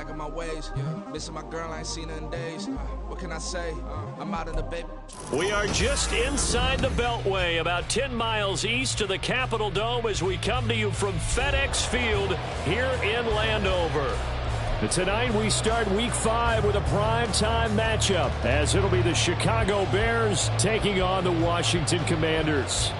back in my ways. Missing my girl, I ain't seen her in days. What can I say? I'm out in the baby. We are just inside the Beltway, about 10 miles east of the Capitol Dome as we come to you from FedEx Field here in Landover. And tonight we start Week 5 with a primetime matchup, as it'll be the Chicago Bears taking on the Washington Commanders.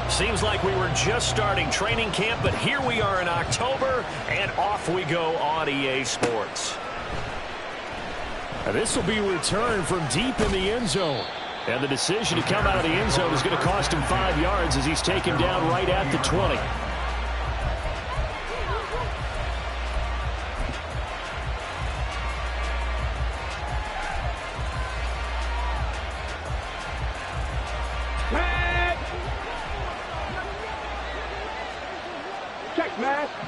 Seems like we were just starting training camp, but here we are in October, and off we go on EA Sports. And this will be returned from deep in the end zone. And the decision to come out of the end zone is going to cost him 5 yards as he's taken down right at the 20.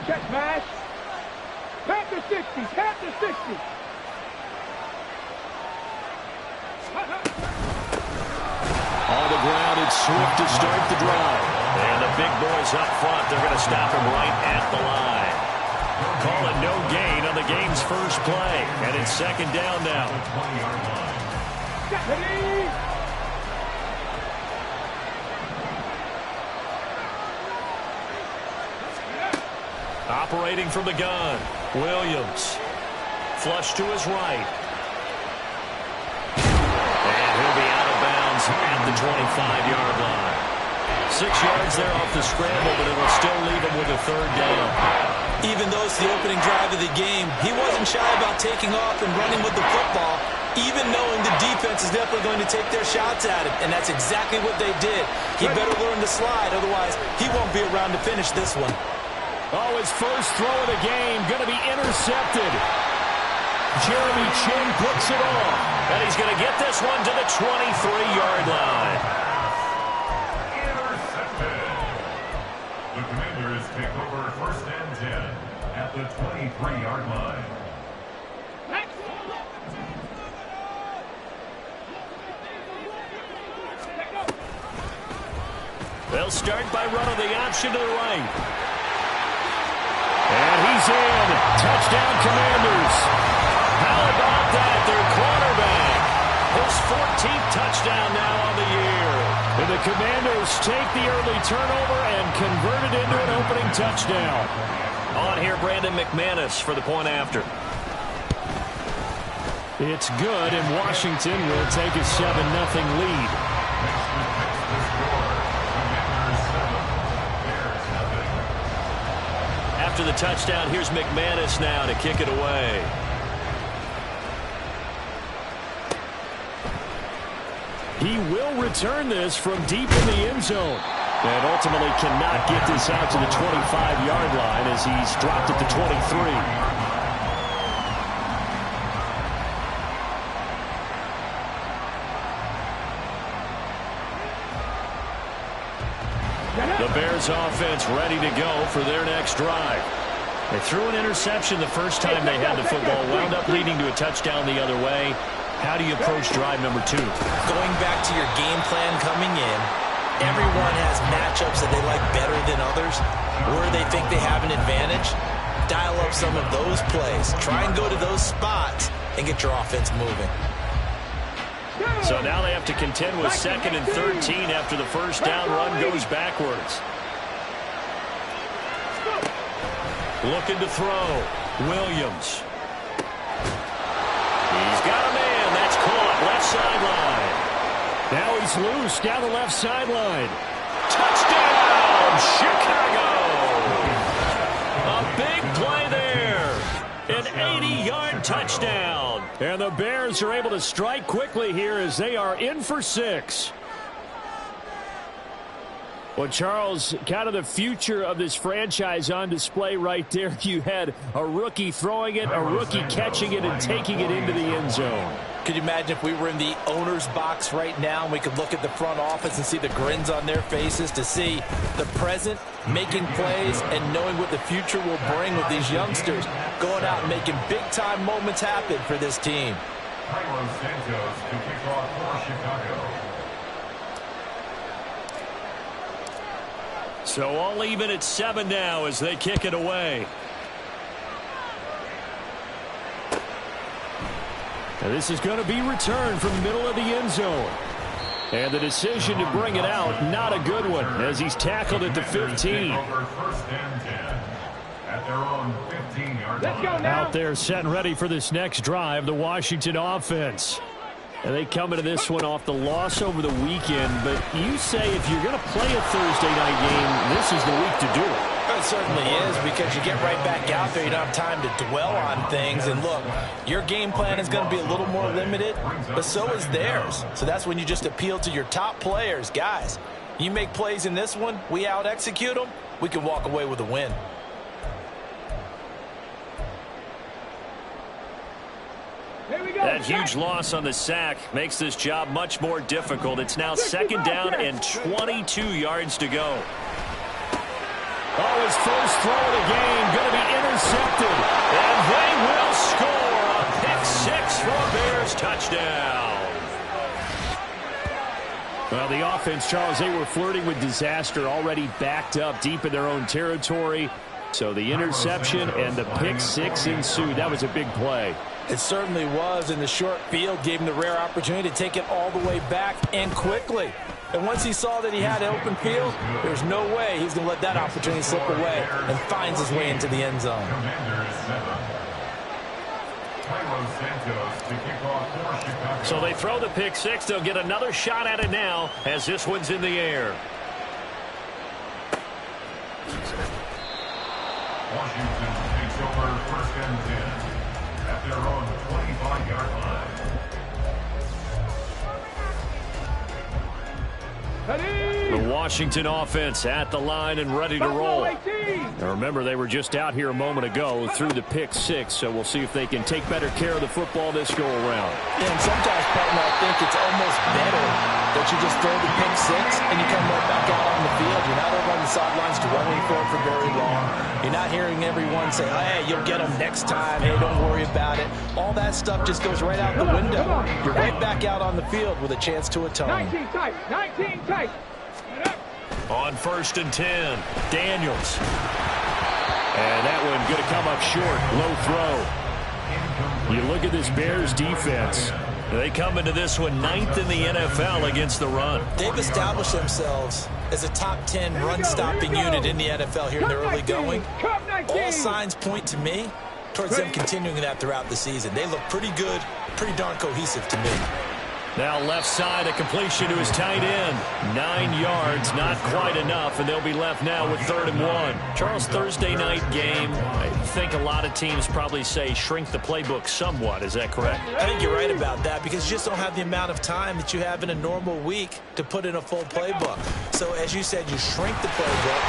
Check mash. Panther 60. Panther 60. On the ground, it's Swift to start the drive. And the big boys up front, they're going to stop him right at the line. Call it no gain on the game's first play. And it's second down now. Operating from the gun, Williams. Flush to his right. And he'll be out of bounds at the 25-yard line. 6 yards there off the scramble, but it will still leave him with a third down. Even though it's the opening drive of the game, he wasn't shy about taking off and running with the football, even knowing the defense is definitely going to take their shots at him, and that's exactly what they did. He better learn to slide, otherwise he won't be around to finish this one. Oh, his first throw of the game going to be intercepted. Jeremy Chinn puts it off. And he's going to get this one to the 23-yard line. Intercepted. The Commanders take over first and 10 at the 23-yard line. They'll start by running the option to the right. And he's in. Touchdown, Commanders. How about that? Their quarterback. His 14th touchdown now on the year. And the Commanders take the early turnover and convert it into an opening touchdown. On here, Brandon McManus for the point after. It's good, and Washington will take a 7-0 lead. After the touchdown, here's McManus now to kick it away. He will return this from deep in the end zone. And ultimately cannot get this out to the 25-yard line as he's dropped at the 23. The Bears offense ready to go for their next drive. They threw an interception the first time they had the football, wound up leading to a touchdown the other way. How do you approach drive number 2? Going back to your game plan coming in, everyone has matchups that they like better than others, where they think they have an advantage. Dial up some of those plays. Try and go to those spots and get your offense moving. So now they have to contend with 2nd and 13 after the first down run goes backwards. Looking to throw. Williams. He's got a man. That's caught. Left sideline. Now he's loose down the left sideline. Touchdown, Chicago. A big play there. An 80-yard touchdown. And the Bears are able to strike quickly here as they are in for 6. Well, Charles, kind of the future of this franchise on display right there. You had a rookie throwing it, a rookie catching it, and taking it into the end zone. Could you imagine if we were in the owner's box right now and we could look at the front office and see the grins on their faces, to see the present making plays and knowing what the future will bring with these youngsters going out and making big-time moments happen for this team. Carlos Santos to kick off for Chicago. So all even at 7 now as they kick it away. And this is going to be returned from the middle of the end zone. And the decision to bring it out, not a good one, as he's tackled at the 15. At their own 15-yard line. Out there set and ready for this next drive, the Washington offense. And they come into this one off the loss over the weekend. But you say if you're going to play a Thursday night game, this is the week to do it. It certainly is, because you get right back out there. You don't have time to dwell on things. And look, your game plan is going to be a little more limited, but so is theirs. So that's when you just appeal to your top players. Guys, you make plays in this one, we out-execute them, we can walk away with a win. That huge loss on the sack makes this job much more difficult. It's now 2nd down and 22 yards to go. Oh, his first throw of the game going to be intercepted. And they will score a pick-6 for a Bears touchdown. Well, the offense, Charles, they were flirting with disaster, already backed up deep in their own territory. So the interception and the pick-6 ensued. That was a big play. It certainly was, and the short field gave him the rare opportunity to take it all the way back and quickly. And once he saw that he had an open field, there's no way he's going to let that opportunity slip away, and finds his way into the end zone. So they throw the pick-6. They'll get another shot at it now as this one's in the air. Washington takes over 1st and 10 at their own 25-yard line. The Washington offense at the line and ready to roll. Now remember, they were just out here a moment ago through the pick-6, so we'll see if they can take better care of the football this go-around. Yeah, and sometimes, partner, I think it's almost better that you just throw the pick-6 and you come right back out on the field. You're not over on the sidelines dwelling for it for very long. You're not hearing everyone say, oh, hey, you'll get them next time. Hey, don't worry about it. All that stuff just goes right out the window. You're right back out on the field with a chance to atone. 19 tight, 19 tight. On 1st and 10, Daniels. And that one going to come up short. Low throw. You look at this Bears defense. They come into this one 9th in the NFL against the run. They've established themselves as a top 10 run-stopping unit in the NFL here in the early going. All signs point to me towards them continuing that throughout the season. They look pretty good, pretty darn cohesive to me. Now left side, a completion to his tight end. 9 yards, not quite enough, and they'll be left now with 3rd and 1. Charles, Thursday night game, I think a lot of teams probably say shrink the playbook somewhat. Is that correct? I think you're right about that, because you just don't have the amount of time that you have in a normal week to put in a full playbook. So as you said, you shrink the playbook,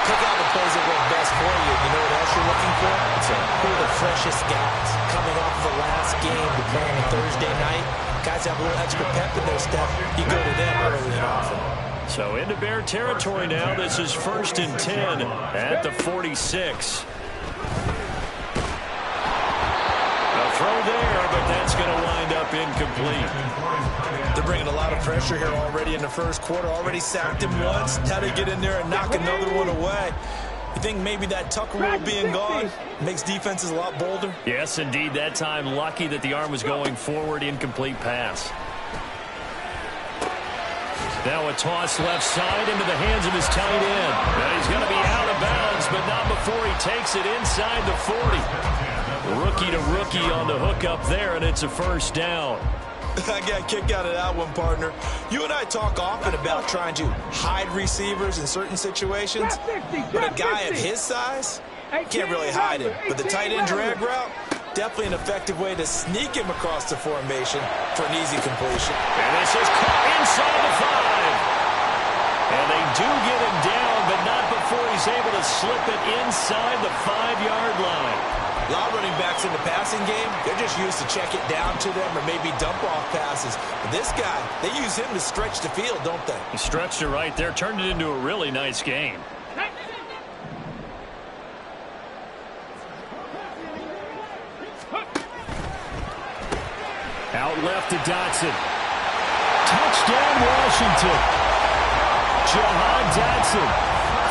pick out the plays that work best for you. You know what else you're looking for? Who are the freshest guys coming off the last game to play on a Thursday night? Guys have a little extra pep in their step. You go to them early and often. So into Bear territory now. This is 1st and 10 at the 46. A throw there, but that's going to wind up incomplete. They're bringing a lot of pressure here already in the first quarter. Already sacked him once. Now they get in there and knock another one away. You think maybe that Tucker rule being gone makes defenses a lot bolder? Yes, indeed. That time, lucky that the arm was going forward. Incomplete pass. Now a toss left side into the hands of his tight end. Now he's going to be out of bounds, but not before he takes it inside the 40. Rookie to rookie on the hook up there, and it's a 1st down. I got a kick out of that one, partner. You and I talk often about trying to hide receivers in certain situations, but a guy of his size can't really hide him. But the tight end drag route, definitely an effective way to sneak him across the formation for an easy completion. And this is caught inside the 5. And they do get him down, but not before he's able to slip it inside the 5-yard line. A lot of running backs in the passing game, they're just used to check it down to them or maybe dump off passes. But this guy, they use him to stretch the field, don't they? He stretched it right there, turned it into a really nice game. out left to Dotson. Touchdown, Washington. Jahan Dotson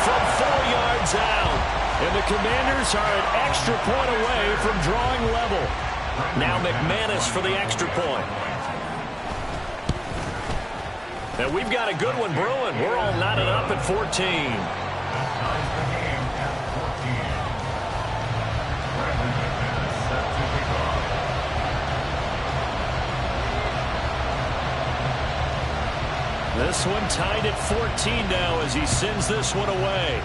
from 4 yards out. And the Commanders are an extra point away from drawing level. Now McManus for the extra point. And we've got a good one brewing. We're all knotted up at 14. This one tied at 14 now as he sends this one away.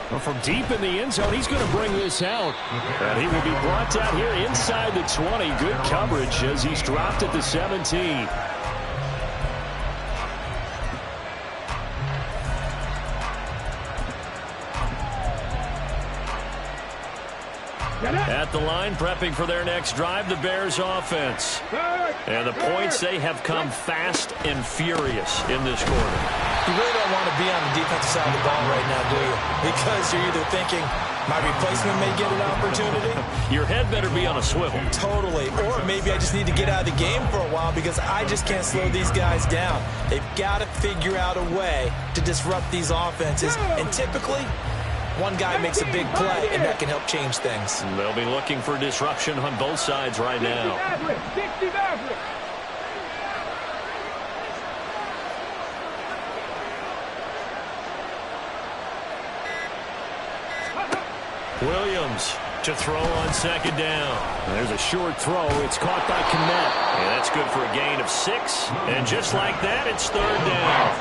Well, from deep in the end zone, he's going to bring this out. And he will be brought down here inside the 20. Good coverage as he's dropped at the 17. At the line, prepping for their next drive, the Bears offense. And the points, they have come fast and furious in this quarter. You really don't want to be on the defensive side of the ball right now, do you? Because you're either thinking, my replacement may get an opportunity. Your head better be on a swivel. Totally. Or maybe I just need to get out of the game for a while because I just can't slow these guys down. They've got to figure out a way to disrupt these offenses. And typically, one guy makes a big play, and that can help change things. They'll be looking for disruption on both sides right now. Williams to throw on second down. There's a short throw. It's caught by Kmet. And that's good for a gain of 6. And just like that, it's third down.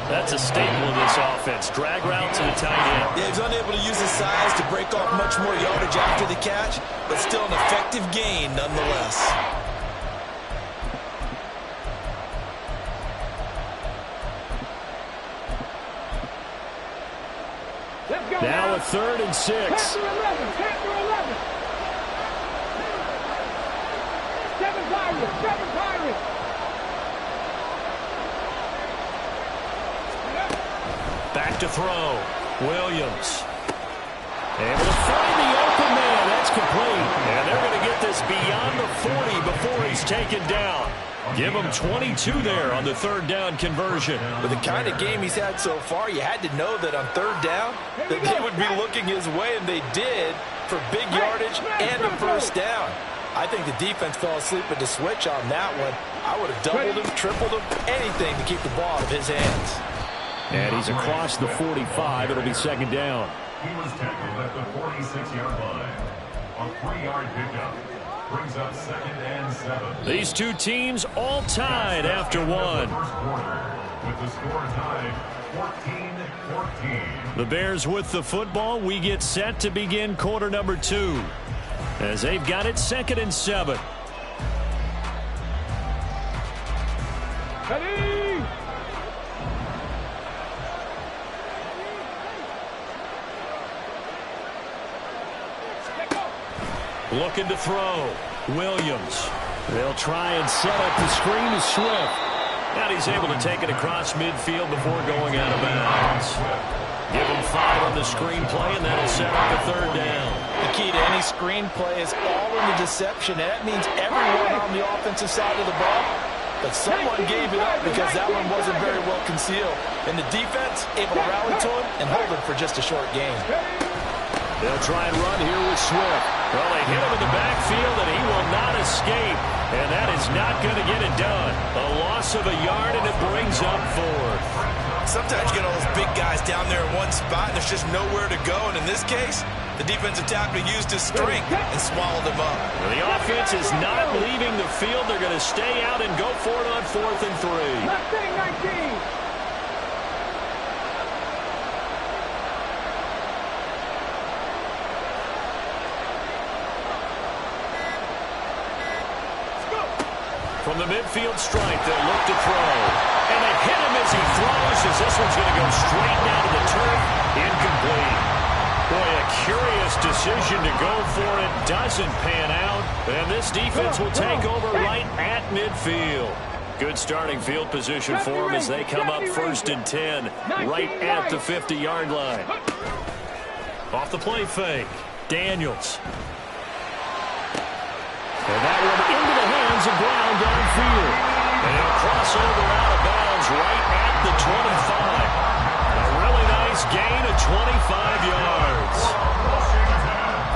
That's a staple in this offense. Drag route to the tight end. Yeah, he's unable to use his size to break off much more yardage after the catch, but still an effective gain nonetheless. Now a 3rd and 6. Chapter 11. 7 Pirates. Back to throw. Williams. Able to find the open man. That's complete. And they're going to get this beyond the 40 before he's taken down. Give him 22 there on the 3rd down conversion. With the kind of game he's had so far, you had to know that on 3rd down that they would be looking his way, and they did, for big yardage and a first down. I think the defense fell asleep at the switch on that one. I would have doubled him, tripled him, anything to keep the ball out of his hands. And he's across the 45. It'll be second down. He was tackled at the 46-yard line. A 3-yard pickup brings up 2nd and 7. These two teams all tied after one. First quarter, with the score tied 14-14. The Bears with the football. We get set to begin quarter number 2. As they've got it 2nd and 7. Ready? Looking to throw. Williams. They'll try and set up the screen to Swift. And he's able to take it across midfield before going out of bounds. Give him 5 on the screen play, and that'll set up a 3rd down. The key to any screen play is all in the deception, and that means everyone on the offensive side of the ball. But someone gave it up because that one wasn't very well concealed. And the defense able to rally to him and hold him for just a short gain. They'll try and run here with Swift. Well, they hit him in the backfield, and he will not escape. And that is not going to get it done. A loss of a yard, and it brings up 4th. Sometimes you get all those big guys down there in one spot, and there's just nowhere to go. And in this case, the defensive tackle used his strength and swallowed him up. Well, the offense is not leaving the field. They're going to stay out and go for it on 4th and 3. Left thing, 19. From the midfield stripe, they'll look to throw. And they hit him as he throws, as this one's going to go straight down to the turf. Incomplete. Boy, a curious decision to go for it. Doesn't pan out. And this defense will take over right at midfield. Good starting field position for them as they come up 1st and 10, right at the 50-yard line. Off the play fake, Daniels. gains of ground downfield. And he'll cross over out of bounds right at the 25. A really nice gain of 25 yards.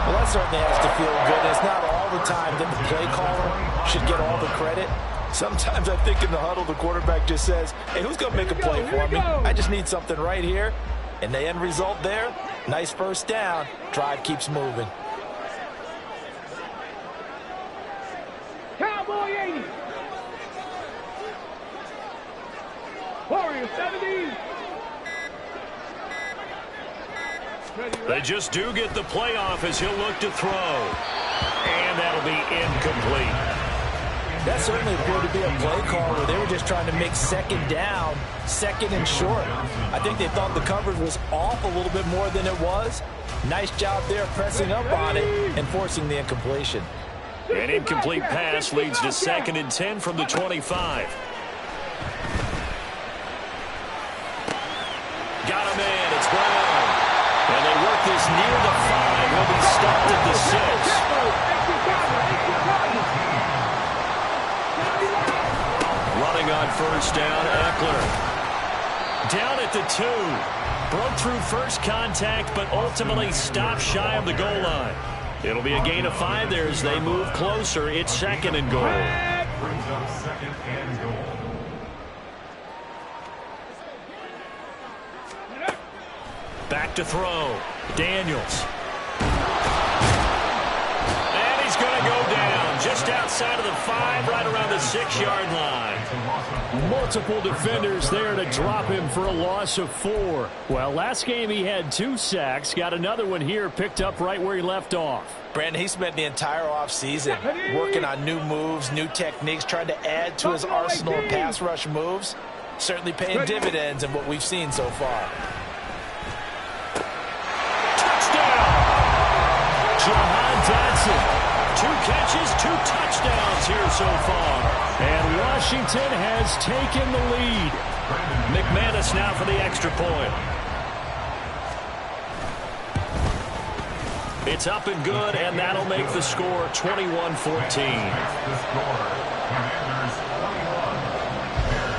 Well, that certainly has to feel good. It's not all the time that the play caller should get all the credit. Sometimes I think in the huddle, the quarterback just says, hey, who's going to make a play for me? I just need something right here. And the end result there, nice first down. Drive keeps moving. Cowboy 80. Warrior 70. They just do get the playoff as he'll look to throw. And that'll be incomplete. That certainly appeared to be a play call where they were just trying to make second down, second and short. I think they thought the coverage was off a little bit more than it was. Nice job there pressing up on it and forcing the incompletion. An incomplete pass leads to 2nd and 10 from the 25. Got a man, it's Brown. And they work this near the 5. He'll be stopped at the 6. Running on first down, Eckler. Down at the 2. Broke through first contact, but ultimately stopped shy of the goal line. It'll be a gain of 5 there as they move closer. It's 2nd and goal. Brings up 2nd and goal. Back to throw. Daniels. And he's going to go down just outside of the 5, right around the 6-yard line. Multiple defenders there to drop him for a loss of 4. Well, last game he had 2 sacks. Got another one here picked up right where he left off. Brandon, he spent the entire offseason working on new moves, new techniques, trying to add to his arsenal of pass rush moves. Certainly paying dividends in what we've seen so far. Jahan Dotson, 2 catches, 2 touchdowns here so far. And Washington has taken the lead. McManus now for the extra point. It's up and good, and that'll make the score 21-14. The score, Commanders 21, Bears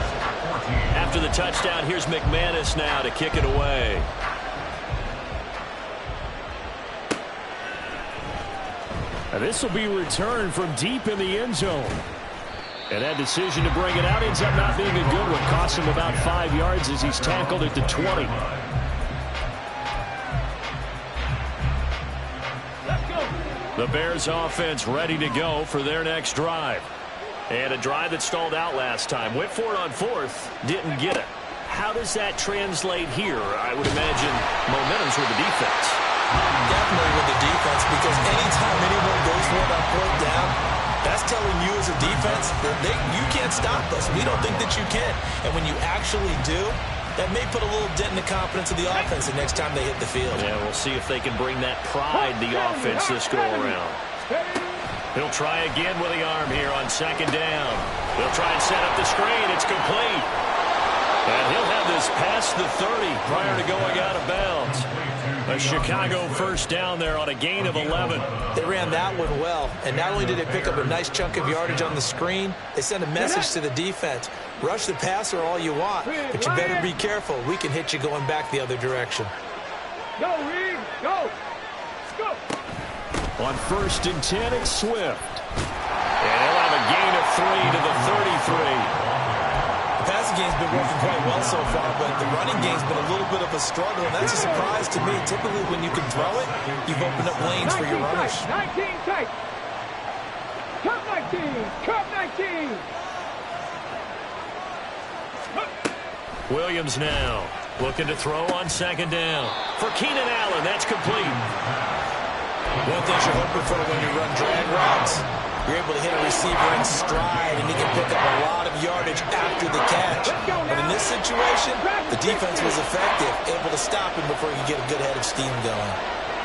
14. After the touchdown, here's McManus now to kick it away. This will be returned from deep in the end zone. And that decision to bring it out ends up not being a good one. Cost him about 5 yards as he's tackled at the 20. The Bears offense ready to go for their next drive. And a drive that stalled out last time. Went for it on 4th, didn't get it. How does that translate here? I would imagine momentum's with the defense. Definitely with the defense, because anytime anyone goes for it on 4th down, that's telling you as a defense that you can't stop us. We don't think that you can. And when you actually do, that may put a little dent in the confidence of the offense the next time they hit the field. Yeah, we'll see if they can bring that pride to the offense this go-around. He'll try again with the arm here on 2nd down. They'll try and set up the screen. It's complete. And he'll have this past the 30 prior to going out of bounds. A Chicago first down there on a gain of 11. They ran that one well, and not only did they pick up a nice chunk of yardage on the screen, they sent a message to the defense. Rush the passer all you want, but you better be careful. We can hit you going back the other direction. Go, Reed, go. Go. On 1st and 10, it's Swift. And he'll have a gain of 3 to the 33. The passing game's been working quite well so far, but the running game's been a little bit of a struggle, and that's a surprise to me. Typically, when you can throw it, you've opened up lanes for your runners. 19 tight. Cup 19. Cup 19. Williams now looking to throw on 2nd down. For Keenan Allen, that's complete. One thing you're hoping for when you run drag routes, you're able to hit a receiver in stride, and he can pick up a lot of yardage after the catch. But in this situation, the defense was effective, able to stop him before he could get a good head of steam going.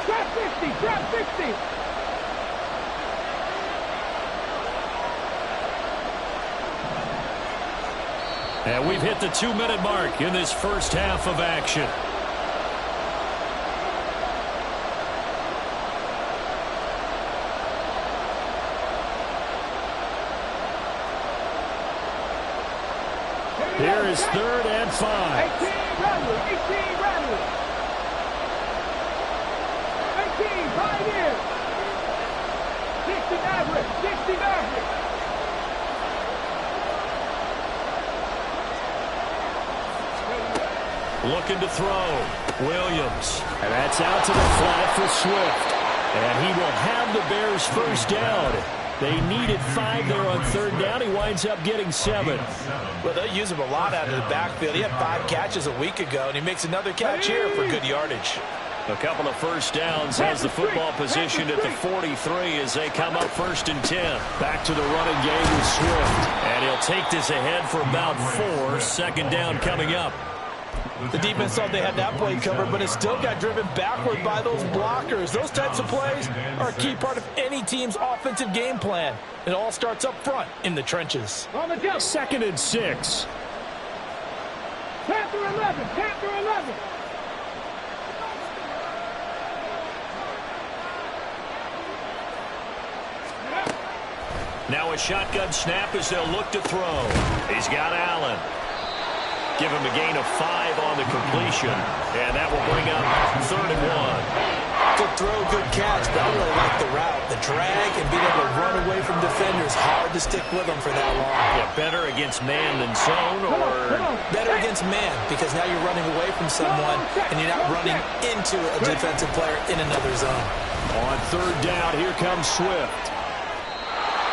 Drop 60, drop 60. And we've hit the 2-minute mark in this first half of action. Here is 3rd and 5. 18, Radley. 18, Radley. 18, Pioneer. 60, Maverick. 60, Maverick. Looking to throw. Williams. And that's out to the flat for Swift. And he will have the Bears first down. They needed 5 there on 3rd down. He winds up getting 7. Well, they'll use him a lot out of the backfield. He had 5 catches a week ago, and he makes another catch here for good yardage. A couple of first downs has the football positioned at the 43 as they come up 1st and 10. Back to the running game with Swift. And he'll take this ahead for about 4. 2nd down coming up. The defense thought they had that play covered, but it still got driven backward by those blockers. Those types of plays are a key part of any team's offensive game plan. It all starts up front in the trenches. On the jump. 2nd and 6. Panther 11. Panther 11. Now a shotgun snap as they'll look to throw. He's got Allen. Give him a gain of 5 on the completion. And that will bring up 3rd and 1. Good throw, good catch, but I really like the route. The drag and being able to run away from defenders, hard to stick with them for that long. Yeah, better against man than zone, or better against man, because now you're running away from someone and you're not running into a defensive player in another zone. On 3rd down, here comes Swift.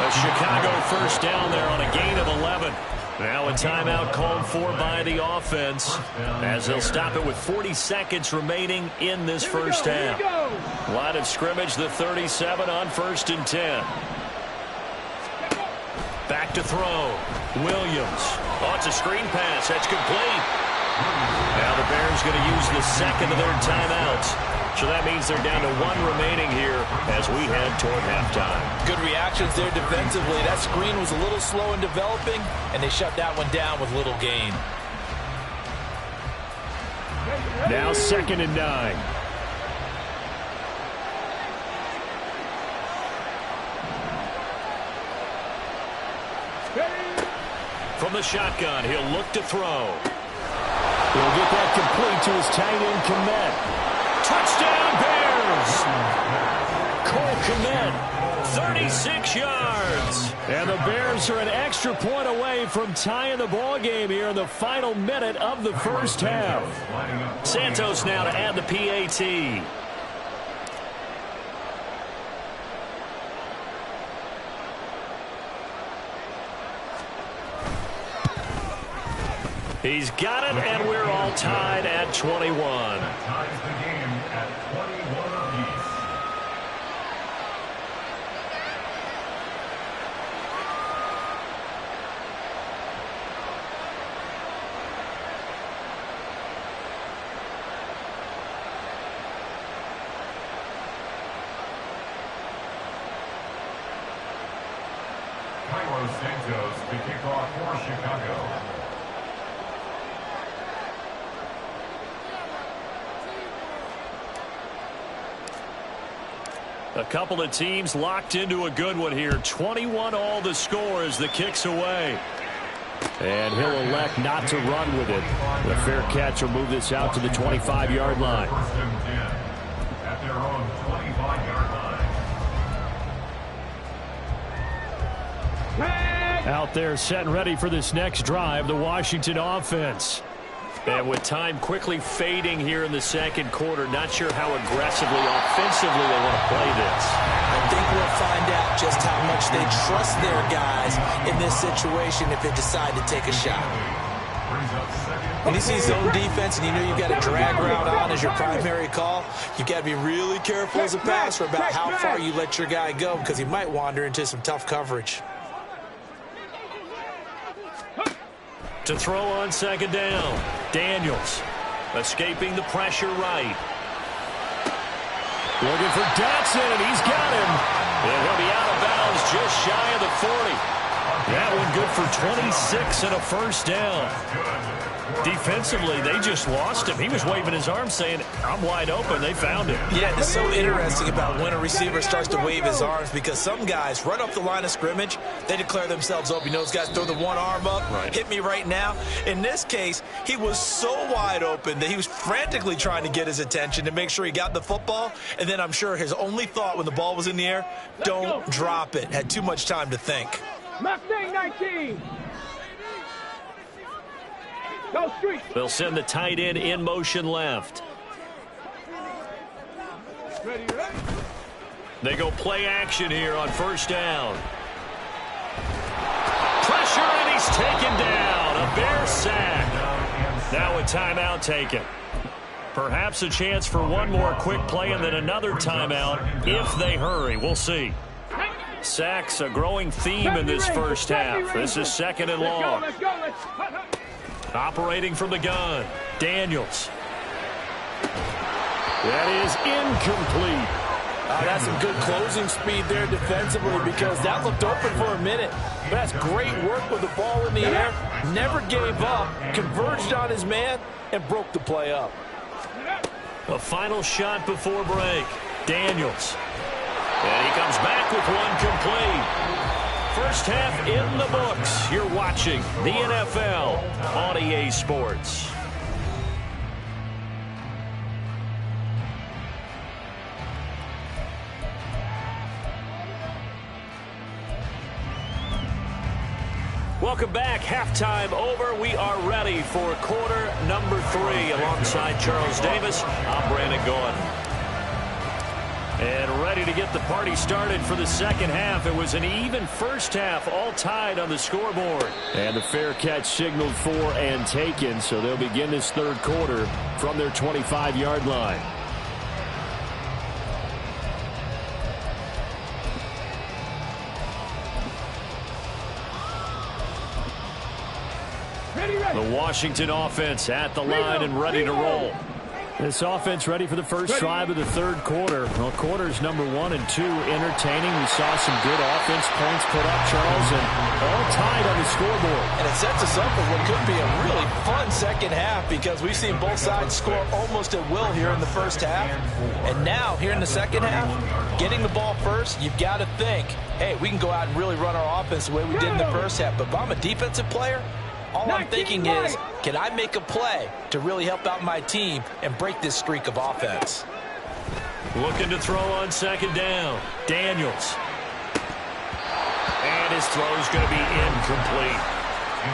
A Chicago first down there on a gain of 11. Now a timeout called for by the offense as they'll stop it with 40 seconds remaining in this first half. Line of scrimmage, the 37 on 1st and 10. Back to throw. Williams. Oh, it's a screen pass. That's complete. Now the Bears going to use the 2nd of their timeouts. So that means they're down to 1 remaining here as we head toward halftime. Good reactions there defensively. That screen was a little slow in developing, and they shut that one down with little gain. Now 2nd and 9. From the shotgun, he'll look to throw. He'll get that complete to his tight end, Kmet. Touchdown, Bears! Cole Kmet, 36 yards. And the Bears are an extra point away from tying the ball game here in the final minute of the first half. Santos now to add the PAT. He's got it, and we're all tied at 21. That ties the game at 21 apiece. Cairo Santos to kick off for Chicago. A couple of teams locked into a good one here. 21 all the score as the kick's away. And he'll elect not to run with it. The fair catch will move this out to the 25-yard line. 1st and 10 at their own 25-yard line. Out there set and ready for this next drive, the Washington offense. And with time quickly fading here in the 2nd quarter, not sure how aggressively, offensively they want to play this. I think we'll find out just how much they trust their guys in this situation if they decide to take a shot. When you see zone defense and you know you've got a drag route on as your primary call, you've got to be really careful as a passer about how far you let your guy go because he might wander into some tough coverage. To throw on 2nd down, Daniels escaping the pressure right. Looking for Dotson, and he's got him. And he'll be out of bounds just shy of the 40. That one good for 26 and a first down. Defensively, they just lost him. He was waving his arm saying, I'm wide open. They found him. Yeah, it's so interesting about when a receiver starts to wave his arms, because some guys, right off the line of scrimmage, they declare themselves open. You know, those guys throw the one arm up, hit me right now. In this case, he was so wide open that he was frantically trying to get his attention to make sure he got the football. And then I'm sure his only thought when the ball was in the air, don't drop it. Had too much time to think. Mustang 19. Go street. They'll send the tight end in motion left. Ready, ready. They go play action here on first down. Pressure, and he's taken down. A Bear sack. Now a timeout taken. Perhaps a chance for one more quick play and then another timeout if they hurry. We'll see. Sacks a growing theme in this first half. This is second and long. Let's go. Operating from the gun, Daniels. That is incomplete. That's some good closing speed there defensively, because that looked open for a minute. But that's great work with the ball in the air. Never gave up, converged on his man, and broke the play up. A final shot before break. Daniels. And he comes back with one complete. First half in the books. You're watching the NFL on EA Sports. Welcome back. Halftime over. We are ready for quarter number 3. Alongside Charles Davis, I'm Brandon Gordon. And ready to get the party started for the second half. It was an even first half, all tied on the scoreboard. And the fair catch signaled for and taken, so they'll begin this third quarter from their 25-yard line. The Washington offense at the line and ready to roll. This offense ready for the first drive of the third quarter. Well, quarters number 1 and 2 entertaining. We saw some good offense points put up, Charles, and all tied on the scoreboard. And it sets us up for what could be a really fun second half, because we've seen both sides score almost at will here in the first half. And now, here in the second half, getting the ball first, you've got to think, hey, we can go out and really run our offense the way we did in the first half. But if I'm a defensive player, all I'm thinking is, can I make a play to really help out my team and break this streak of offense? Looking to throw on second down. Daniels. And his throw's going to be incomplete.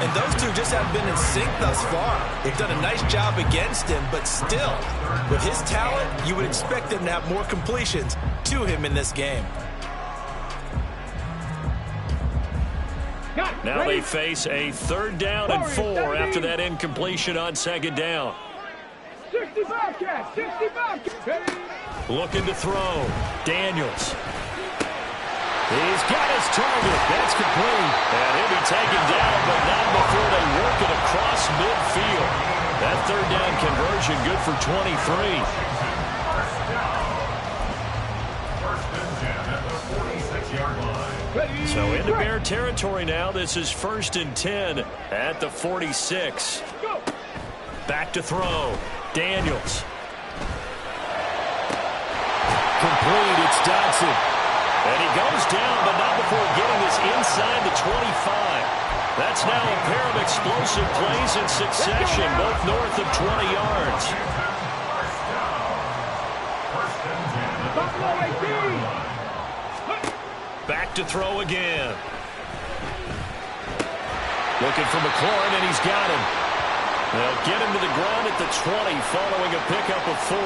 And those two just haven't been in sync thus far. They've done a nice job against him, but still, with his talent, you would expect them to have more completions to him in this game. Now they face a third down and 4 after that incompletion on second down. 65 catch, 65 catch. Looking to throw. Daniels. He's got his target. That's complete. And he'll be taken down, but not before they work it across midfield. That third down conversion good for 23. First and 10 at the 46-yard line. So into Bear territory now. This is first and 10 at the 46. Back to throw. Daniels. Complete. It's Dodson. And he goes down, but not before getting this inside the 25. That's now a pair of explosive plays in succession, both north of 20 yards. Back to throw again. Looking for McLaurin, and he's got him. They'll get him to the ground at the 20 following a pickup of 4.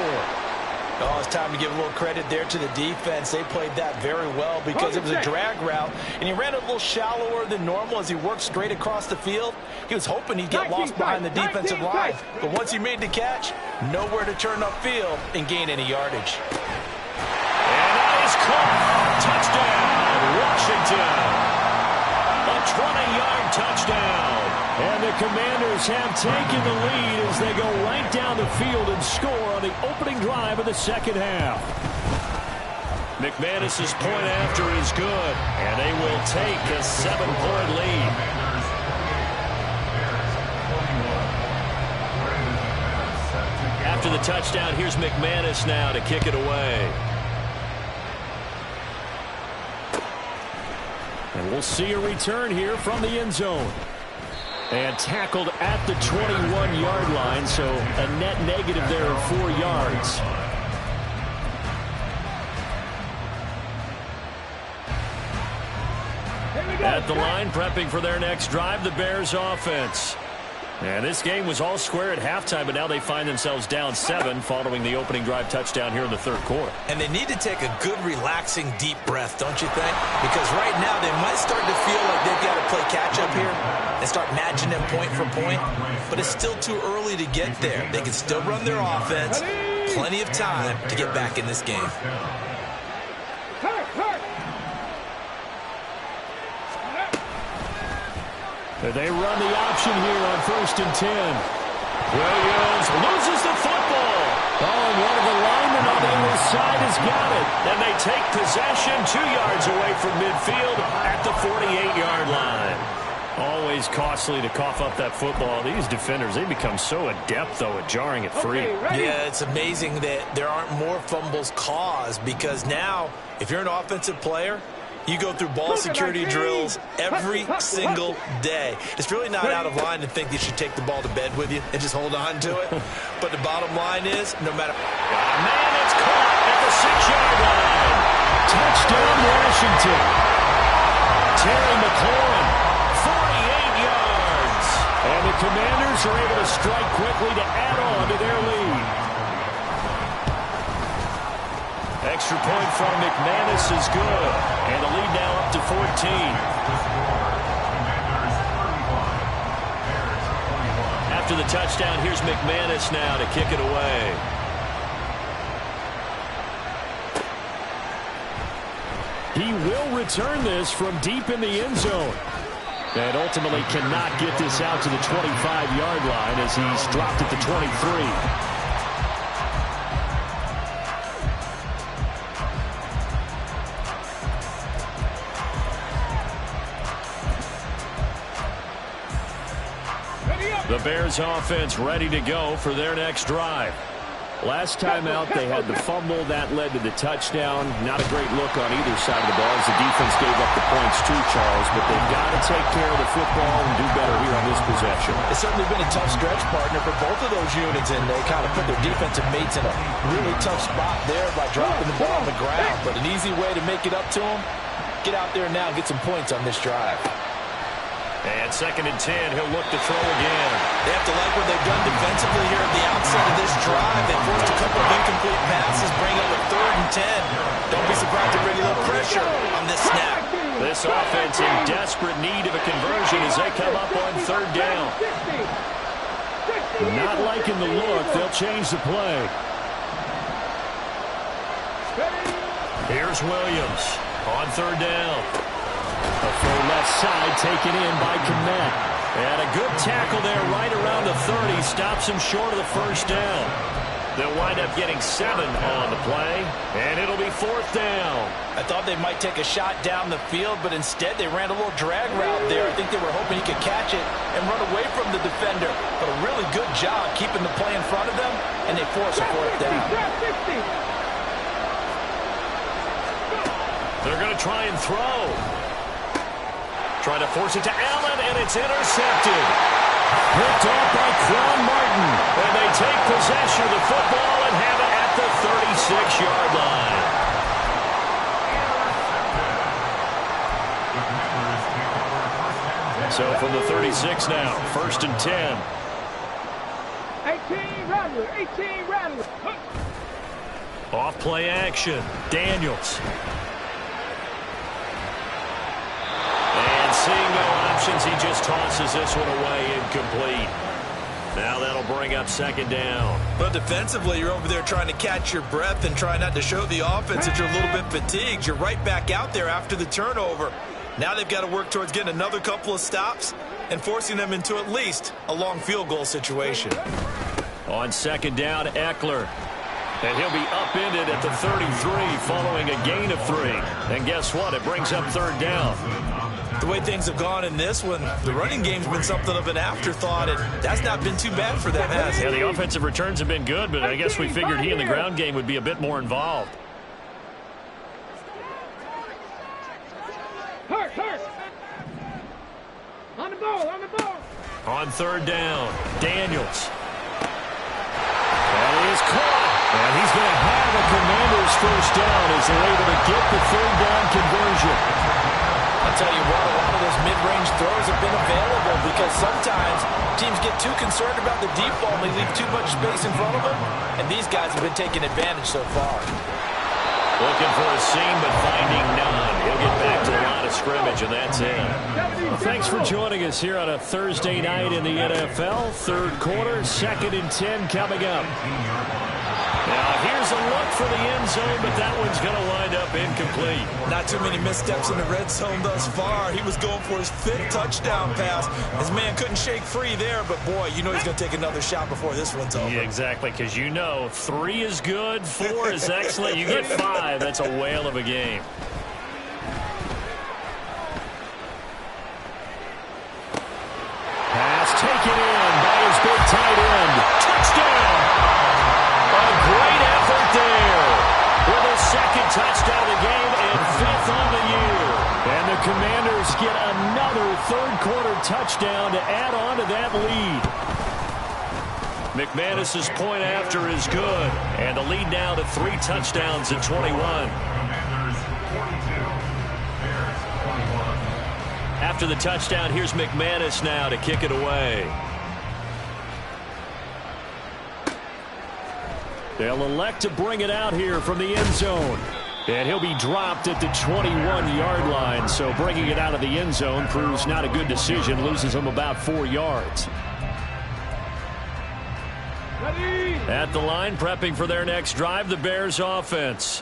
Oh, it's time to give a little credit there to the defense. They played that very well because it was a drag route, and he ran a little shallower than normal as he worked straight across the field. He was hoping he'd get lost behind the defensive line, but once he made the catch, nowhere to turn upfield and gain any yardage. And that is caught. Touchdown, Washington. A 20-yard touchdown. And the Commanders have taken the lead as they go right down the field and score on the opening drive of the second half. McManus's point after is good, and they will take a 7-point lead. After the touchdown, here's McManus now to kick it away. And we'll see a return here from the end zone. And tackled at the 21-yard line, so a net negative there of 4 yards. At the line, prepping for their next drive, the Bears offense. And this game was all square at halftime, but now they find themselves down 7 following the opening drive touchdown here in the third quarter. And they need to take a good, relaxing, deep breath, don't you think? Because right now they might start to feel like they've got to play catch-up here and start matching them point for point. But it's still too early to get there. They can still run their offense. Plenty of time to get back in this game. They run the option here on 1st and 10. Williams loses the football. Oh, and one of the linemen on the other side has got it. And they take possession 2 yards away from midfield at the 48-yard line. Always costly to cough up that football. These defenders, they become so adept, though, at jarring it free. Yeah, it's amazing that there aren't more fumbles caused, because now, if you're an offensive player, you go through ball security drills every single day. It's really not out of line to think you should take the ball to bed with you and just hold on to it. But the bottom line is, no matter... Man, it's caught at the 6-yard line. Touchdown, Washington. Terry McLaurin, 48 yards. And the Commanders are able to strike quickly to add on to their lead. Extra point from McManus is good. And the lead now up to 14. After the touchdown, here's McManus now to kick it away. He will return this from deep in the end zone. And ultimately cannot get this out to the 25-yard line as he's dropped at the 23. The Bears offense ready to go for their next drive. Last time out, they had the fumble. That led to the touchdown. Not a great look on either side of the ball as the defense gave up the points too, Charles. But they've got to take care of the football and do better here on this possession. It's certainly been a tough stretch, partner, for both of those units, and they kind of put their defensive mates in a really tough spot there by dropping the ball on the ground. But an easy way to make it up to them, get out there now and get some points on this drive. And 2nd and 10, he'll look to throw again. They have to like what they've done defensively here at the outset of this drive. They forced a couple of incomplete passes, bring up a 3rd and 10. Don't be surprised to bring a little pressure on this snap. This offense in desperate need of a conversion as they come up on 3rd down. Not liking the look. They'll change the play. Here's Williams on 3rd down. A full left side taken in by Kmet. And a good tackle there right around the 30. Stops him short of the 1st down. They'll wind up getting 7 on the play. And it'll be 4th down. I thought they might take a shot down the field, but instead they ran a little drag route there. I think they were hoping he could catch it and run away from the defender. But a really good job keeping the play in front of them, and they force a 4th down. They're going to try and throw. Trying to force it to Allen, and it's intercepted. Picked off by Quan Martin. And they take possession of the football and have it at the 36-yard line. So from the 36 now, 1st and 10. 18 Rattler, 18 Rattler. Off play action, Daniels. And seeing no options, he just tosses this one away, incomplete. Now that'll bring up 2nd down. But defensively, you're over there trying to catch your breath and try not to show the offense that you're a little bit fatigued. You're right back out there after the turnover. Now they've got to work towards getting another couple of stops and forcing them into at least a long field goal situation. On 2nd down, Eckler. And he'll be upended at the 33 following a gain of 3. And guess what? It brings up 3rd down. The way things have gone in this one, the running game's been something of an afterthought, and that's not been too bad for them, has it? Yeah, the offensive returns have been good, but I guess we figured he in the ground game would be a bit more involved. Hurt. On the ball. On third down, Daniels. And he is caught. And he's going to have a Commanders first down as they're able to get the third down conversion. I'll tell you what, a lot of those mid-range throws have been available because sometimes teams get too concerned about the deep ball and they leave too much space in front of them, and these guys have been taking advantage so far. Looking for a seam, but finding none. He'll get back to the line of scrimmage, and that's it. Well, thanks for joining us here on a Thursday night in the NFL. Third quarter, 2nd and 10 coming up. Now, here's a look for the end zone, but that one's going to wind up incomplete. Not too many missteps in the red zone thus far. He was going for his 5th touchdown pass. His man couldn't shake free there, but boy, you know he's going to take another shot before this one's over. Yeah, exactly, because you know 3 is good, 4 is excellent. You get 5, that's a whale of a game. Pass taken in by his big tight end. Touchdown! A great effort there with his 2nd touchdown of the game and 5th on the year. And the Commanders get another third-quarter touchdown to add on to that lead. McManus's point after is good, and the lead now to 3 touchdowns at 21. Commanders 42, Bears 21. After the touchdown, here's McManus now to kick it away. They'll elect to bring it out here from the end zone. And he'll be dropped at the 21-yard line. So bringing it out of the end zone proves not a good decision. Loses him about 4 yards. At the line, prepping for their next drive, the Bears offense.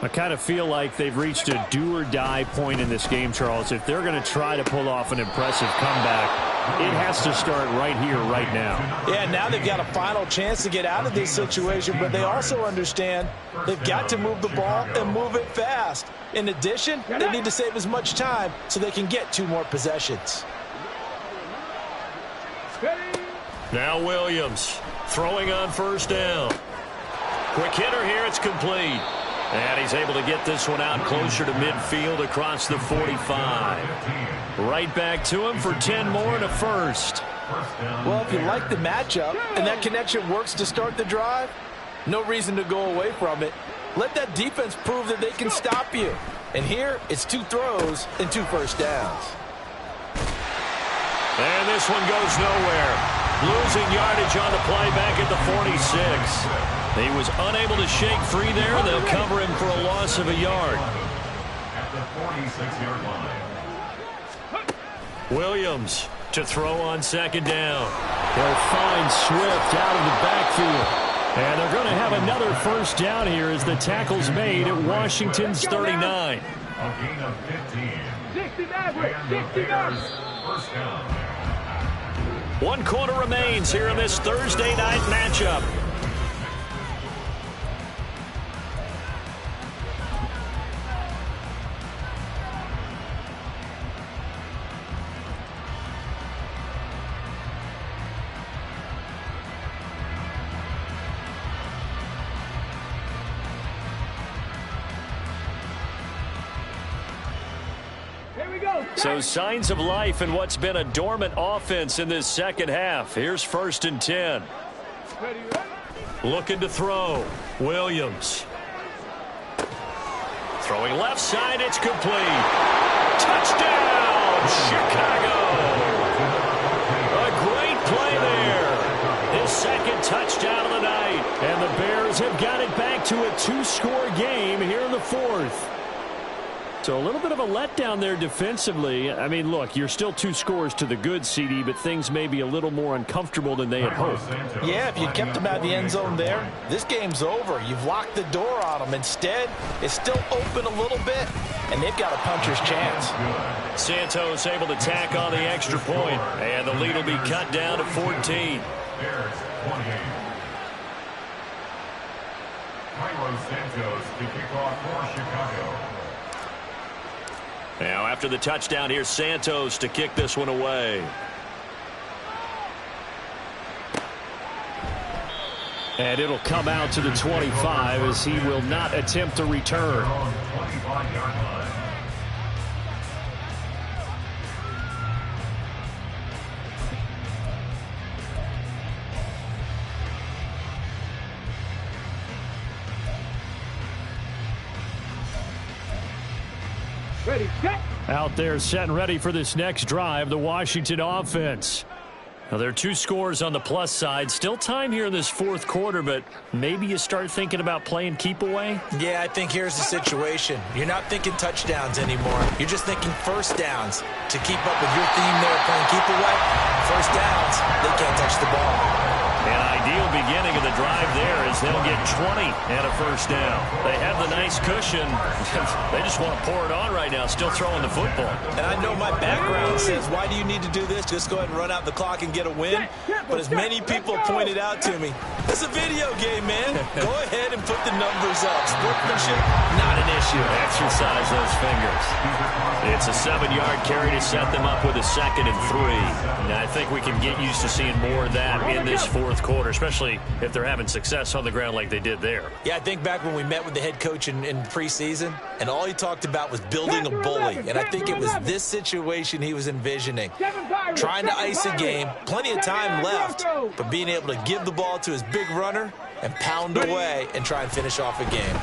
I kind of feel like they've reached a do-or-die point in this game, Charles. If they're going to try to pull off an impressive comeback, it has to start right here, right now. Yeah, now they've got a final chance to get out of this situation, but they also understand they've got to move the ball and move it fast. In addition, they need to save as much time so they can get 2 more possessions. Now Williams throwing on first down. Quick hitter here, it's complete. And he's able to get this one out closer to midfield across the 45. Right back to him for 10 more and a first. Well, if you like the matchup and that connection works to start the drive, no reason to go away from it. Let that defense prove that they can stop you. And here, it's 2 throws and 2 first downs. And this one goes nowhere. Losing yardage on the play back at the 46. He was unable to shake free there. They'll cover him for a loss of a yard. At the 46-yard line. Williams to throw on 2nd down. They'll find Swift out of the backfield. And they're going to have another first down here as the tackle's made at Washington's 39. A gain of 15. 69. And the Bears first down. 1 quarter remains here in this Thursday night matchup. So signs of life in what's been a dormant offense in this second half. Here's 1st and 10. Looking to throw. Williams. Throwing left side, it's complete. Touchdown, Chicago. A great play there. His 2nd touchdown of the night. And the Bears have got it back to a 2-score game here in the 4th. So a little bit of a letdown there defensively. I mean, look, you're still 2 scores to the good, CD, but things may be a little more uncomfortable than they had hoped. Yeah, if you kept them out of the end zone there, this game's over. You've locked the door on them. Instead, it's still open a little bit, and they've got a puncher's chance. Santos able to tack on the extra point, and the lead will be cut down to 14. Bears 28. Cairo Santos to kick off for Chicago. Now after the touchdown, here's Santos to kick this one away. And it'll come out to the 25 as he will not attempt to return. Ready, set. Out there set and ready for this next drive, the Washington offense. Now, there are 2 scores on the plus side. Still time here in this fourth quarter, but maybe you start thinking about playing keep away? Yeah, I think here's the situation. You're not thinking touchdowns anymore. You're just thinking first downs. To keep up with your theme there, playing keep away, first downs, they can't touch the ball. An ideal beginning of the drive there is they'll get 20 and a first down. They have the nice cushion. They just want to pour it on right now, still throwing the football. And I know my background says, why do you need to do this? Just go ahead and run out the clock and get a win. But as many people pointed out to me, it's a video game, man. Go ahead and put the numbers up. Sportsmanship, not an issue. Exercise those fingers. It's a 7-yard carry to set them up with a 2nd and 3. And I think we can get used to seeing more of that in this fourth quarter, especially if they're having success on the ground like they did there. Yeah, I think back when we met with the head coach in preseason, and all he talked about was building a bully. And I think it was this situation he was envisioning. Trying to ice a game, plenty of time left, but being able to give the ball to his big runner and pound away and try and finish off a game.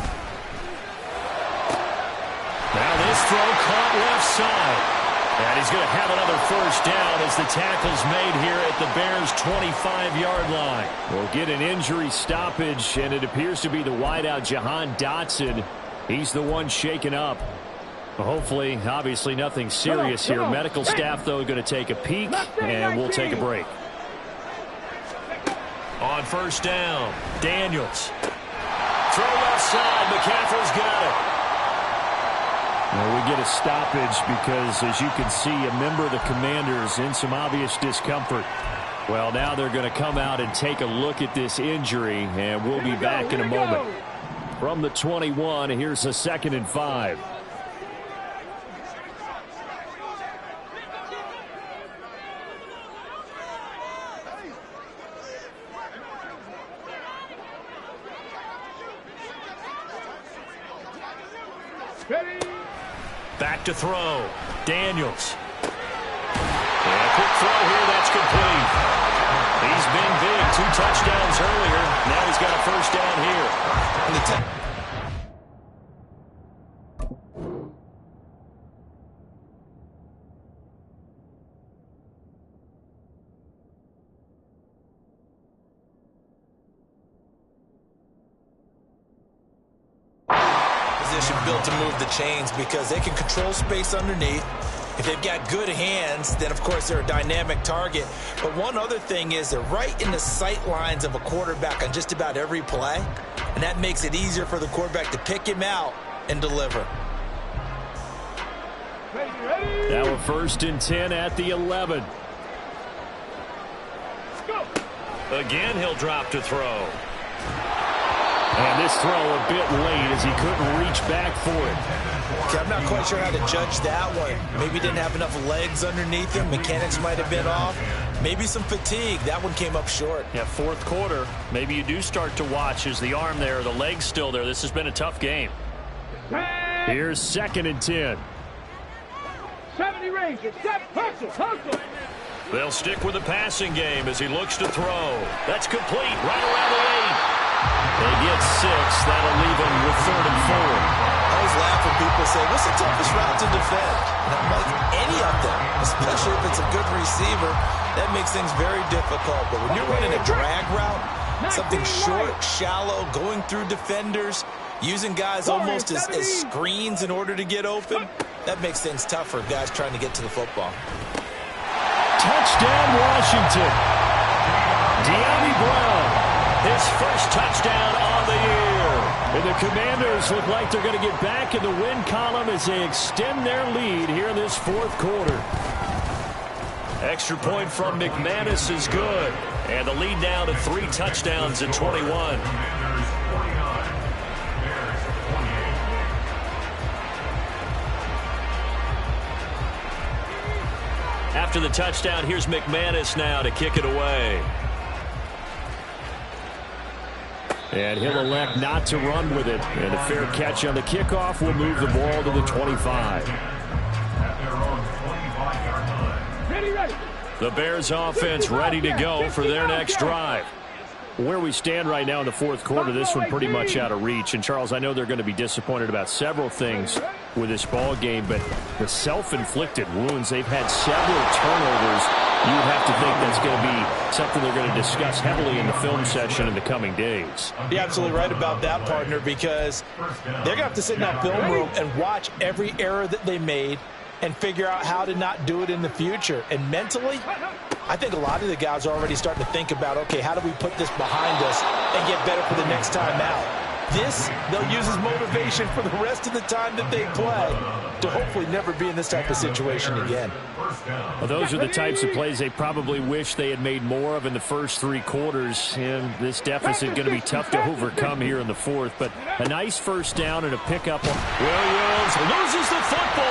Now this throw caught left side. And he's going to have another first down as the tackle's made here at the Bears' 25-yard line. We'll get an injury stoppage, and it appears to be the wideout Jahan Dotson. He's the one shaken up. Hopefully, obviously nothing serious here. Medical staff, though, going to take a peek, and we'll take a break. On first down, Daniels. Throw left side, McCaffrey's got it. Well, we get a stoppage because, as you can see, a member of the Commanders in some obvious discomfort. Well, now they're going to come out and take a look at this injury, and we'll be back in a moment. From the 21, here's a 2nd and 5. Back to throw. Daniels. And a quick throw here. That's complete. He's been big. 2 touchdowns earlier. Now he's got a first down here. Built to move the chains because they can control space underneath. If they've got good hands, then of course they're a dynamic target. But one other thing is they're right in the sight lines of a quarterback on just about every play, and that makes it easier for the quarterback to pick him out and deliver. Now a 1st and 10 at the 11. Again, he'll drop to throw. And this throw a bit late as he couldn't reach back for it. Okay, I'm not quite sure how to judge that one. Maybe he didn't have enough legs underneath him. Mechanics might have been off. Maybe some fatigue. That one came up short. Yeah, fourth quarter. Maybe you do start to watch as the arm there, the leg's still there. This has been a tough game. Here's 2nd and 10. 70 Rangers, hustle. They'll stick with the passing game as he looks to throw. That's complete right around the 8. They get 6. That'll leave him with 3rd and 4. I always laugh when people say, what's the toughest route to defend? And I'm like, any of them, especially if it's a good receiver. That makes things very difficult. But when you're running a drag route, something short, shallow, going through defenders, using guys almost as screens in order to get open, that makes things tough for guys trying to get to the football. Touchdown, Washington. De'Ami Brown. His first touchdown on the year. And the Commanders look like they're going to get back in the win column as they extend their lead here in this fourth quarter. Extra point from McManus is good. And the lead now to 3 touchdowns at 21. After the touchdown, here's McManus now to kick it away. And he'll elect not to run with it. And a fair catch on the kickoff will move the ball to the 25. The Bears offense ready to go for their next drive. Where we stand right now in the fourth quarter, this one pretty much out of reach. And, Charles, I know they're going to be disappointed about several things with this ball game, but the self-inflicted wounds, they've had several turnovers. You would have to think that's going to be something they're going to discuss heavily in the film session in the coming days. You're absolutely right about that, partner, because they're going to have to sit in that film room and watch every error that they made and figure out how to not do it in the future. And mentally, I think a lot of the guys are already starting to think about, okay, how do we put this behind us and get better for the next time out? This, they'll use as motivation for the rest of the time that they play to hopefully never be in this type of situation again. Well, those are the types of plays they probably wish they had made more of in the first three quarters. And this deficit going to be tough to overcome here in the fourth. But a nice first down and a pickup. Williams loses the football.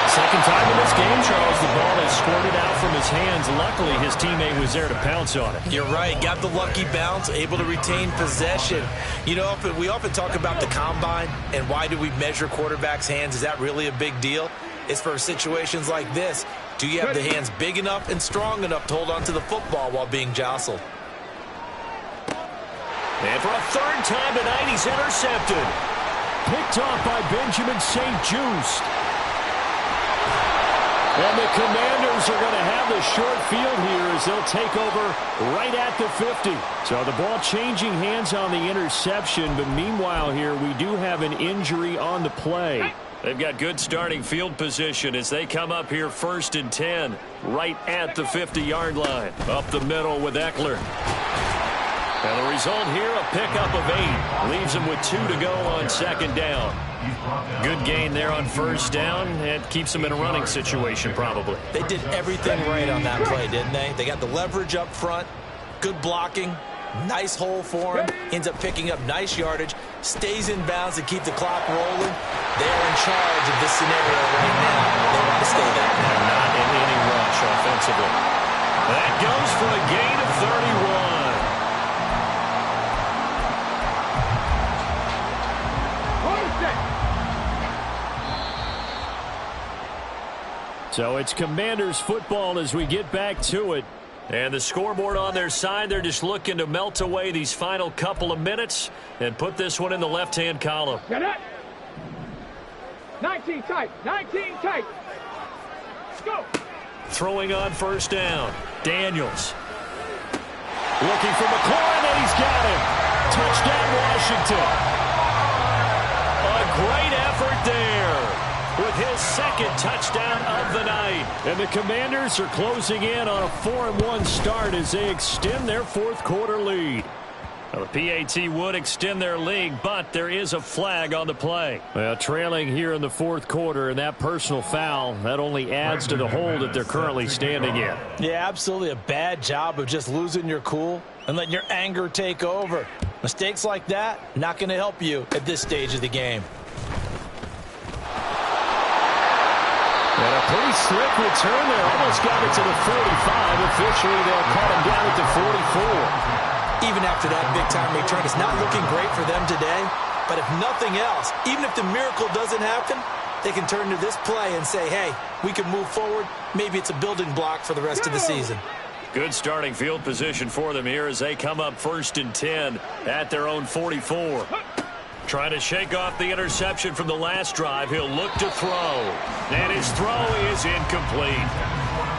Second time in this game, Charles, the ball is squirted out from his hands. Luckily, his teammate was there to pounce on it. You're right. Got the lucky bounce, able to retain possession. You know, we often talk about the combine and why do we measure quarterbacks' hands. Is that really a big deal? It's for situations like this. Do you have the hands big enough and strong enough to hold on to the football while being jostled? And for a third time tonight, he's intercepted. Picked off by Benjamin St-Juste. And the Commanders are going to have the short field here as they'll take over right at the 50. So the ball changing hands on the interception, but meanwhile here we do have an injury on the play. They've got good starting field position as they come up here 1st and 10 right at the 50-yard line. Up the middle with Eckler. And the result here, a pickup of 8. Leaves them with 2 to go on second down. Good gain there on first down. It keeps them in a running situation probably. They did everything right on that play, didn't they? They got the leverage up front, good blocking, nice hole for him. Ends up picking up nice yardage, stays in bounds to keep the clock rolling. They're in charge of this scenario right now. They want to stay there. Not in any rush offensively. That goes for a gain of 31. So it's Commanders football as we get back to it. And the scoreboard on their side, they're just looking to melt away these final couple of minutes and put this one in the left-hand column. Get it. 19 tight. 19 tight. Let's go. Throwing on first down. Daniels. Looking for McLaurin, and he's got him. Touchdown, Washington. A great effort there with his second touchdown of the night. And the Commanders are closing in on a 4-1 start as they extend their fourth quarter lead. Well, the PAT would extend their lead, but there is a flag on the play. Well, trailing here in the fourth quarter, and that personal foul, that only adds to the hole that they're currently standing in. Yeah, absolutely a bad job of just losing your cool and letting your anger take over. Mistakes like that, not going to help you at this stage of the game. And a pretty slick return there. Almost got it to the 45. Officially, they'll cut him down at the 44. Even after that big-time return, it's not looking great for them today. But if nothing else, even if the miracle doesn't happen, they can turn to this play and say, hey, we can move forward. Maybe it's a building block for the rest of the season. Good starting field position for them here as they come up 1st and 10 at their own 44. Trying to shake off the interception from the last drive. He'll look to throw. And his throw is incomplete.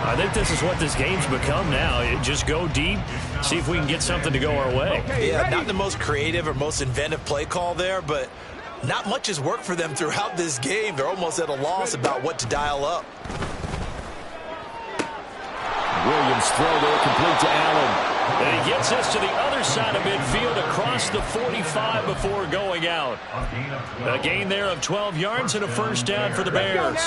I think this is what this game's become now. Just go deep, see if we can get something to go our way. Yeah, not the most creative or most inventive play call there, but not much has worked for them throughout this game. They're almost at a loss about what to dial up. Williams throw there complete to Allen. And he gets us to the other side of midfield across the 45 before going out. A gain there of 12 yards and a first down for the Bears.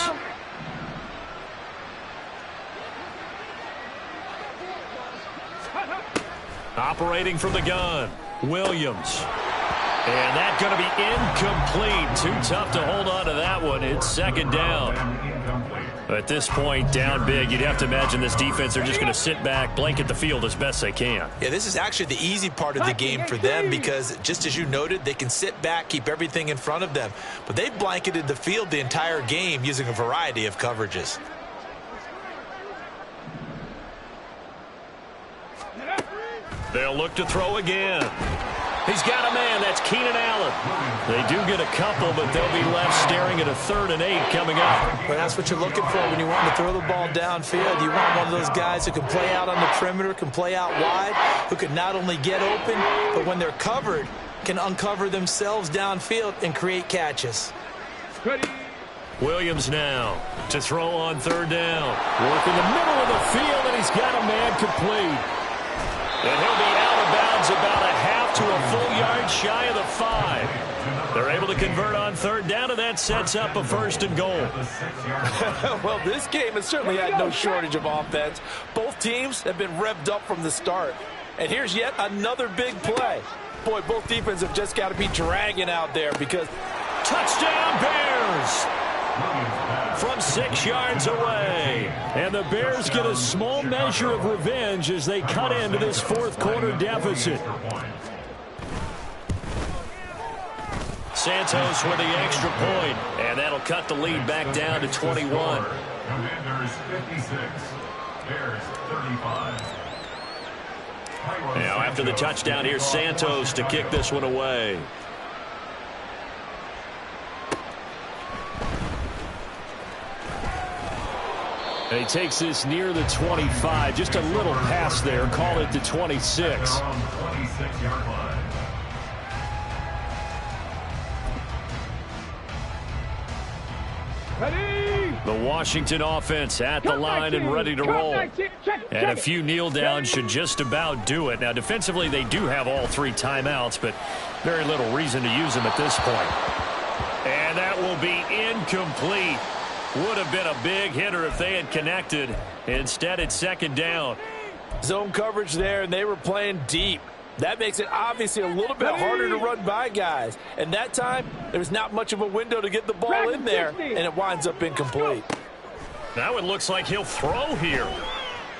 Operating from the gun, Williams. And that's going to be incomplete. Too tough to hold on to that one. It's second down. At this point, down big, you'd have to imagine this defense are just going to sit back, blanket the field as best they can. Yeah, this is actually the easy part of the game for them because, just as you noted, they can sit back, keep everything in front of them. But they've blanketed the field the entire game using a variety of coverages. They'll look to throw again. He's got a man. That's Keenan Allen. They do get a couple, but they'll be left staring at a 3rd and 8 coming up. Well, that's what you're looking for when you want to throw the ball downfield. You want one of those guys who can play out on the perimeter, can play out wide, who can not only get open, but when they're covered, can uncover themselves downfield and create catches. Williams now to throw on 3rd down. Work in the middle of the field, and he's got a man complete. And he'll be out of bounds about a half to a full yard shy of the 5. They're able to convert on 3rd down, and that sets up a 1st and goal. Well, this game has certainly had no shortage of offense. Both teams have been revved up from the start. And here's yet another big play. Boy, both defenses have just got to be dragging out there because... Touchdown, Bears! From 6 yards away. And the Bears get a small measure of revenge as they cut into this 4th quarter deficit. Santos with the extra point, and that'll cut the lead back down to 21. Commanders 56, Bears 35. Now after the touchdown, here's Santos to kick this one away. And he takes this near the 25. Just a little pass there. Call it the 26. The Washington offense at the line and ready to roll. And a few kneel downs should just about do it. Now, defensively, they do have all 3 timeouts, but very little reason to use them at this point. And that will be incomplete. Would have been a big hitter if they had connected. Instead, it's 2nd down. Zone coverage there, and they were playing deep. That makes it obviously a little bit harder to run by guys. And that time, there was not much of a window to get the ball in there, and it winds up incomplete. Now it looks like he'll throw here.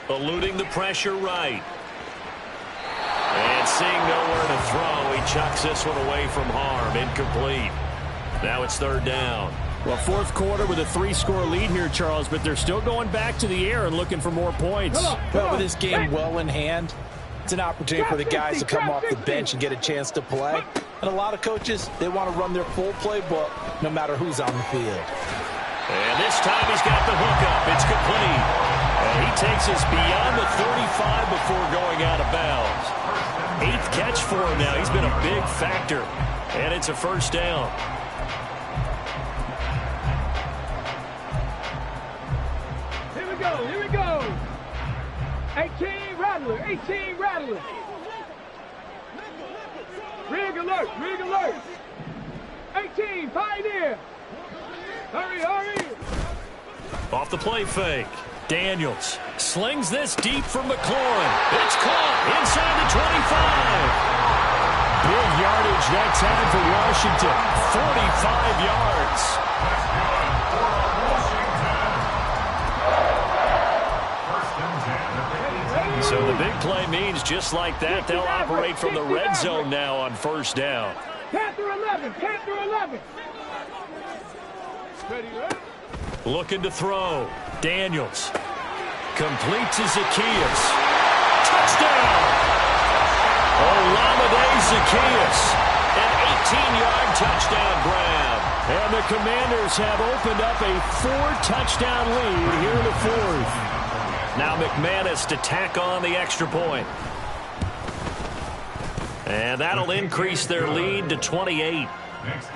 Eluding the pressure right. And seeing nowhere to throw, he chucks this one away from harm. Incomplete. Now it's 3rd down. Well, 4th quarter with a 3-score lead here, Charles, but they're still going back to the air and looking for more points. Well, with this game well in hand, it's an opportunity for the guys to come off the bench and get a chance to play. And a lot of coaches, they want to run their full playbook no matter who's on the field. And this time he's got the hook up. It's complete. And he takes us beyond the 35 before going out of bounds. 8th catch for him now. He's been a big factor. And it's a 1st down. Here we go. 18 Rattler. Rig alert. 18, Pioneer. Hurry. Off the play fake. Daniels slings this deep for McLaurin. It's caught inside the 25. Big yardage that time for Washington. 45 yards. So the big play means just like that, they'll operate from the red zone now on 1st down. Panther 11. Looking to throw. Daniels. Complete to Zaccheaus. Touchdown! Olamide Zaccheaus. An 18-yard touchdown grab. And the Commanders have opened up a 4-touchdown lead here in the 4th. Now McManus to tack on the extra point. And that'll increase their lead to 28. Makes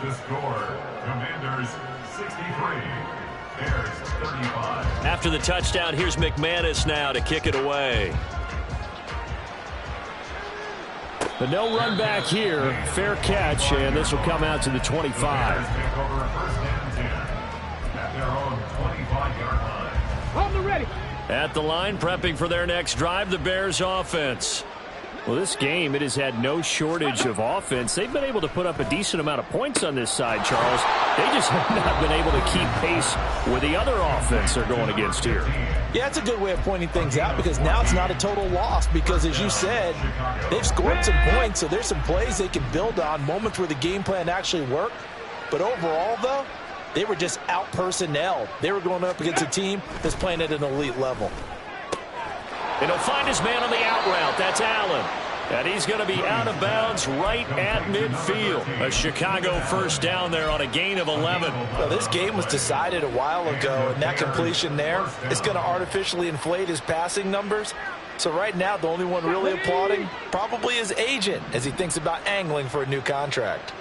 the score. Commanders 63. Bears 35. After the touchdown, here's McManus now to kick it away. But no run back here. Fair catch, and this will come out to the 25. Bears take over 1st and 10 at their own 25-yard line. Hold the ready. At the line, prepping for their next drive, the Bears offense. Well, this game, it has had no shortage of offense. They've been able to put up a decent amount of points on this side, Charles. They just have not been able to keep pace with the other offense they're going against here. Yeah, it's a good way of pointing things out because now it's not a total loss because, as you said, they've scored some points, so there's some plays they can build on, moments where the game plan actually worked. But overall, though, they were just out-personnelled. They were going up against a team that's playing at an elite level. And he'll find his man on the out route. That's Allen. And he's going to be out of bounds right at midfield. A Chicago first down there on a gain of 11. Well, this game was decided a while ago, and that completion there is going to artificially inflate his passing numbers. So right now, the only one really applauding probably his agent as he thinks about angling for a new contract.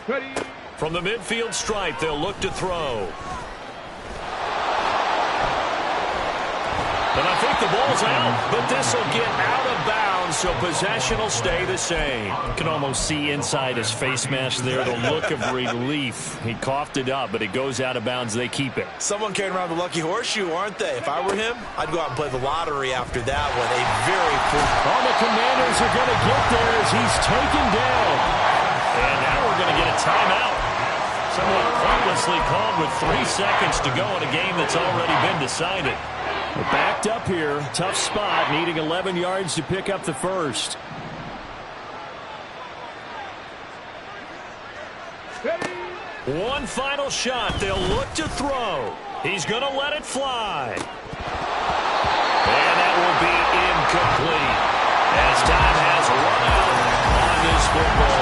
Ready. From the midfield stripe, they'll look to throw. And I think the ball's out, but this will get out of bounds, so possession will stay the same. You can almost see inside his face mask there the look of relief. He coughed it up, but it goes out of bounds. They keep it. Someone carrying around the lucky horseshoe, aren't they? If I were him, I'd go out and play the lottery after that one. A very All the Commanders are going to get there as he's taken down. And now we're going to get a timeout. Somewhat pointlessly called with 3 seconds to go in a game that's already been decided. We're backed up here. Tough spot, needing 11 yards to pick up the first. One final shot. They'll look to throw. He's going to let it fly. And that will be incomplete as time has run out on this football